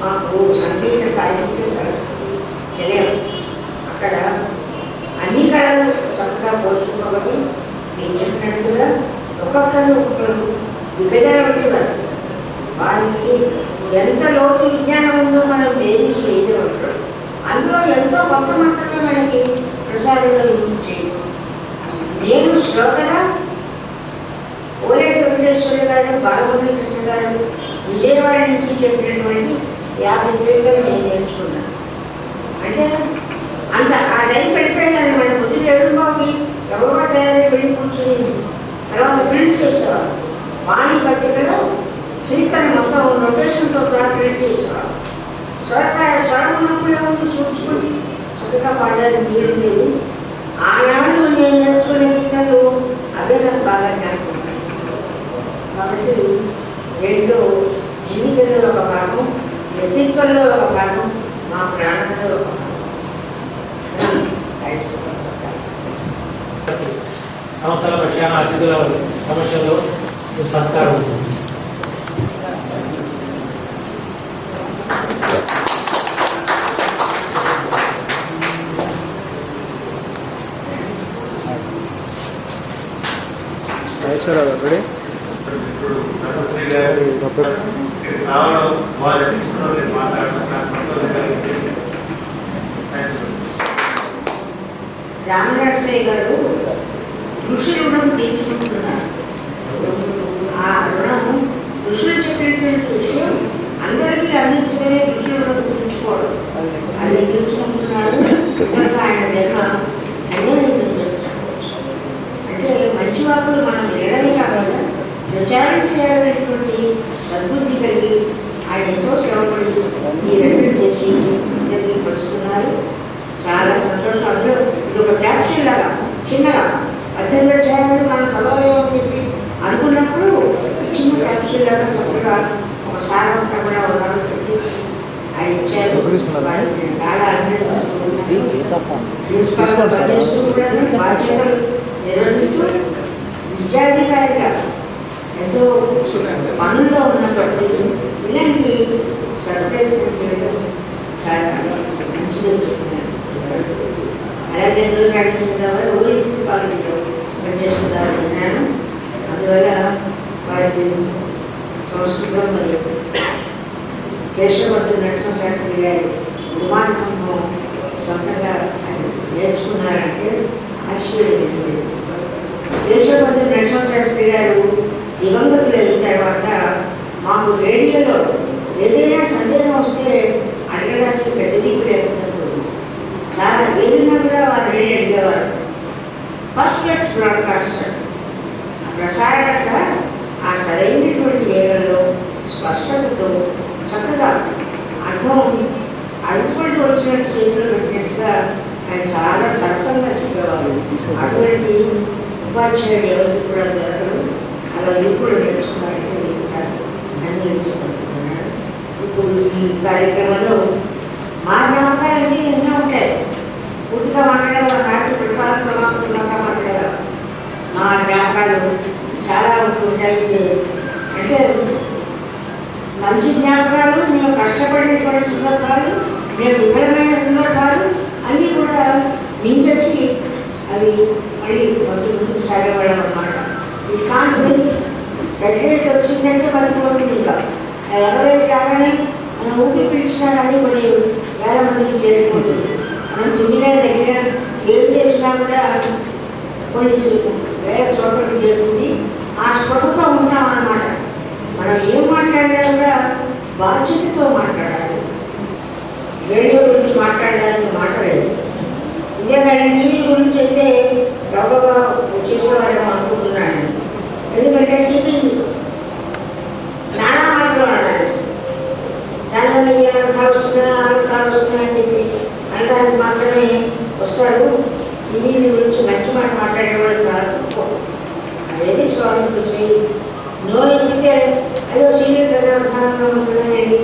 మాకు సంగీత సాహిత్య సరస్వతి నిలయం అక్కడ అన్ని కళలు చక్కగా పోల్చుకోబట్టి నేను చెప్పినట్టుగా ఒక్కొక్కరు దిగజారు వారు వారికి ఎంత లోతు విజ్ఞానం ఉందో మనం బేరీస్ వేయవచ్చు. అందులో ఎంతో కొత్త మాత్రమే మనకి ప్రసారాలు చేయడం. నేను శ్రోతగా ఓలేటి వెంకటేశ్వర గారు, బాలమురళీ కృష్ణ గారు విజయవాడ నుంచి చెప్పినటువంటి 50 గీతాలు నేను నేర్చుకున్నాను. అంటే అంత ఆ టైం పడిపోయాను. మన పొద్దున ఎడుబాబుకి ఎవరుగా తయారై వెళ్ళి కూర్చుని తర్వాత ప్రింట్ చేసేవారు. వాణి పత్రికలో కీర్తన మొత్తం రొటేషన్తో సహా ప్రింట్ చేసేవారు. స్వరం ఉన్నప్పుడే ఉంది చూసుకుని చక్కగా పాడడానికి వీలుండేది. ఆనాడు నేను నేర్చుకునే గీతాలు అవే నాకు బాగా జ్ఞాపకం. కాబట్టి రెండు జీవితంలో ఒక భాగం, వ్యక్తిత్వంలో ఒక భాగం, మా ప్రాణంలో ఒక భాగం. సంస్థల పక్షాన అతిథుల సమస్యలో సత్కారం ఉంటుంది. రామనరసయ్య గారు ఋషి రుణం తీర్చుకుంటున్నారు. ఆ రుణం ఋషులు చెప్పినటువంటి విషయం అందరికీ అందించడమే ఋషి రుణం తీర్చుకోవడం. అది తీర్చుకుంటున్నారు. ఆయన జన్మ ధన్యమైందని చెప్పుకోవచ్చు. అంటే మంచి వాకులు మనం వినడమే కాకుండా ప్రచారం చేయాలనేటువంటి సద్బుద్ధి కలిగి ఆయన ఎంతో శ్రమపడి ఈ రచన చేసి అందరికీ పరుస్తున్నారు. చాలా సంతోషం. అందులో ఇది ఒక క్యాప్షన్ లాగా చిన్నగా 18 అధ్యాయాలు మనం చదవలేమని చెప్పి అనుకున్నప్పుడు చిన్న క్యాప్షన్ లాగా చక్కగా ఒక సారంతా కూడా ఉదాహరణ పెట్టేసి ఆయన ఇచ్చారు. చాలా అభినందిస్తున్నాను. ప్రిన్సిపాల్గా పనిచేస్తూ కూడా బాధ్యతలు నిర్వహిస్తూ విద్యాధికారిగా ఎంతో పనుల్లో ఉన్నప్పటికీ ఇలాంటి సత్ప్రయత్నం చేయడం చాలా మంచిదని చెప్తున్నాను. అలాగే రాజేశ్వరరావు ఊరికి కాలేజీలో పనిచేస్తున్నారు విన్నాను. అందువల్ల వారికి సంస్కృతం మరియు కేశవవర్ధన్ నరసింహశాస్త్రి గారి గురుమాన సంభవం సొంతంగా నేర్చుకున్నారంటే ఆశ్చర్యం. కేశవవర్ధన్ నరసింహశాస్త్రి గారు దివంగతులు అయిన తర్వాత మాకు రేడియోలో ఏదైనా సందేహం వస్తే అడగడానికి పెద్ద దిక్కు లేకుండా చాలా ఏదైనా కూడా వారు రేడియో అడిగేవారు. పర్ఫెక్ట్ బ్రాడ్కాస్టర్ ప్రసారకర్త ఆ సరైనటువంటి వేగంలో స్పష్టతతో చక్కగా అర్థం అర్థపడి వచ్చినట్టు చేతిలో పెట్టినట్టుగా ఆయన చాలా సరసంగా చెప్పేవారు. అటువంటి ఉపాధ్యాయుడు ఎవరికి కూడా దొరకరు. అలా ఇప్పుడు నేర్చుకున్నారంటే నేను కూడా ధన్యవాదాలు. ఇప్పుడు ఈ కార్యక్రమంలో మా జ్ఞాపకాలన్నీ ఎన్నో ఉంటాయి. పూర్తిగా మాట్లాడేవారు రాత్రి ప్రసాదం సమాప్తంగా మాట్లాడేవారు. మా జ్ఞాపకాలు చాలా ఉంటాయి. అంటే మంచి జ్ఞాపకాలు, మేము కష్టపడినటువంటి సందర్భాలు, మేము విఫలమైన సందర్భాలు అన్నీ కూడా మించేసి అవి మళ్ళీ ముందుకు సాగేవాళ్ళం అన్నమాట. ఇది కాదు డెఫినెట్ వచ్చిందంటే మనకి ఉంటుంది. ఇంకా 20 రాగానే మనం ఊపి పిలిచినా కానీ కొన్ని వేల మందికి చేరిపోతుంది. మనం తుమ్మిన దగ్గర ఏం చేసినా కూడా కొన్ని వేల శ్రోతలకు చేరుతుంది. ఆ స్పృహతో ఉంటాం అన్నమాట. మనం ఏం మాట్లాడినా కూడా బాధ్యతతో మాట్లాడాలి. రేడియో గురించి మాట్లాడడానికి మాట లేదు. ఇదే కానీ టీవీ గురించి అయితే గౌరవ వచ్చేసేవారేమో అనుకుంటున్నాను. ఎందుకంటే టీవీ చాలా మాటలు ఆడాలి. దానివల్ల ఏ అర్థాలు వస్తున్నాయి, ఆ అర్థాలు వస్తున్నాయని చెప్పి అనడానికి మాత్రమే వస్తారు. టీవీ గురించి మంచి మాట మాట్లాడేవాళ్ళు చాలా తక్కువ. అదేది స్వామి చేయి నోరు ఎక్కితే అయ్యో సీరియస్ అర్థానంగా ఉంటున్నాయండి,